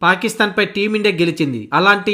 పాకిస్తాన్ పై team India గెలిచింది.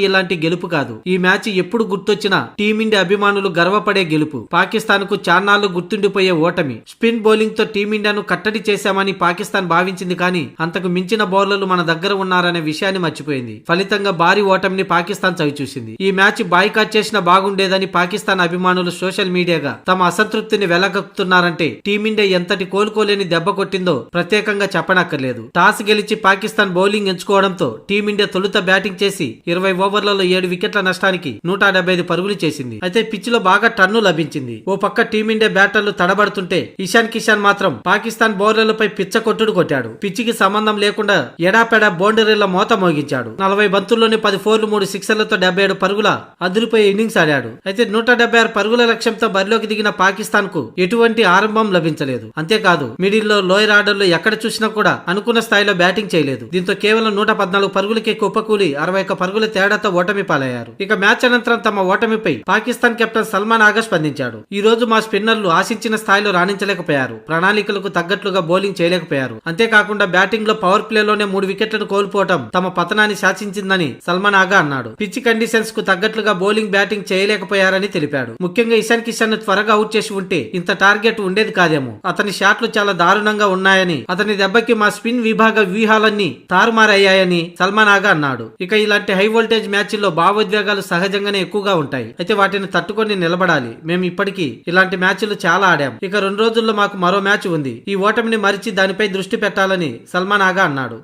ఇలాంటి గెలుపు కాదు. ఈ మ్యాచ్ ఎప్పుడు గుర్తొచ్చినా టీమిండియా అభిమానులు గర్వపడే గెలుపు. పాకిస్తాన్ కు చాన్నాళ్లు గుర్తుండిపోయే ఓటమి. స్పిన్ బౌలింగ్ తో టీమిండియాను కట్టడి చేశామని పాకిస్తాన్ భావించింది, కానీ అంతకు మించిన బౌలర్లు మన దగ్గర ఉన్నారనే విషయాన్ని మర్చిపోయింది. ఫలితంగా భారీ ఓటమిని పాకిస్తాన్ చవిచూసింది. ఈ మ్యాచ్ బాయ్కాట్ చేసినా బాగుండేదని పాకిస్తాన్ అభిమానులు సోషల్ మీడియాగా తమ అసంతృప్తిని వెలగక్కుతున్నారంటే టీమిండియా ఎంతటి కోలుకోలేని దెబ్బ కొట్టిందో ప్రత్యేకంగా చెప్పనక్కర్లేదు. టాస్ గెలిచి పాకిస్తాన్ బౌలింగ్ ఎంచుకోవడంతో టీమిండియా తొలుత బ్యాటింగ్ చేసి 20 ఓవర్లలో 7 వికెట్ల నష్టానికి 175 పరుగులు చేసింది. అయితే పిచ్ లో బాగా టర్ను లభించింది. ఓ పక్క టీమిండియా బ్యాటర్లు తడబడుతుంటే ఇషాన్ కిషాన్ మాత్రం పాకిస్తాన్ బౌలర్లపై పిచ్చ కొట్టుడు కొట్టాడు. పిచ్చికి సంబంధం లేకుండా ఎడాపెడా బౌండరీల మోత మోగించాడు. 40 బంతుల్లోనే 10 ఫోర్లు 3 సిక్సర్లతో 77 పరుగుల అదిరిపోయే ఇన్నింగ్స్ ఆడాడు. అయితే 176 పరుగుల లక్ష్యంతో బరిలోకి దిగిన పాకిస్తాన్ కు ఎటువంటి ఆరంభం లభించలేదు. అంతేకాదు మిడిల్ లో లోయర్ ఆర్డర్ లో ఎక్కడ చూసినా కూడా అనుకున్న స్థాయిలో బ్యాటింగ్ చేయలేదు. దీంతో కేవలం 114 పరుగులకే కుప్పకూలి 61 పరుగుల తేడాతో ఓటమి పాలయ్యారు. ఇక మ్యాచ్ అనంతరం తమ ఓటమిపై పాకిస్తాన్ కెప్టెన్ సల్మాన్ ఆగా స్పందించాడు. ఈ రోజు మా స్పిన్నర్లు ఆశించిన స్థాయిలో రాణించలేకపోయారు. ప్రణాళికలకు తగ్గట్లుగా బౌలింగ్ చేయలేకపోయారు. అంతేకాకుండా బ్యాటింగ్ లో పవర్ ప్లేలోనే 3 వికెట్లను కోల్పోవడం తమ పతనాన్ని శాసించిందని సల్మాన్ ఆగా అన్నాడు. పిచ్ కండిషన్స్ కు తగ్గట్లుగా బౌలింగ్ బ్యాటింగ్ చేయలేకపోయారని తెలిపాడు. ముఖ్యంగా ఇషాన్ కిషాన్ ను త్వరగా అవుట్ చేసి ఉంటే ఇంత టార్గెట్ ఉండేది కాదేమో. అతని షాట్లు చాలా దారుణంగా ఉన్నాయని, అతని దెబ్బకి మా స్పిన్ విభాగ వ్యూహాలన్నీ తారుమారయ్యాయని సల్మాన్ ఆగా అన్నాడు. ఇక ఇలాంటి హై వోల్టేజ్ మ్యాచ్ల్లో భావోద్వేగాలు సహజంగానే ఎక్కువగా ఉంటాయి. అయితే వాటిని తట్టుకొని నిలబడాలి. మేము ఇప్పటికీ ఇలాంటి మ్యాచ్లు చాలా ఆడాం. ఇక 2 రోజుల్లో మాకు మరో మ్యాచ్ ఉంది. ఈ ఓటమిని మరిచి దానిపై దృష్టి పెట్టాలని సల్మాన్ ఆగా అన్నాడు.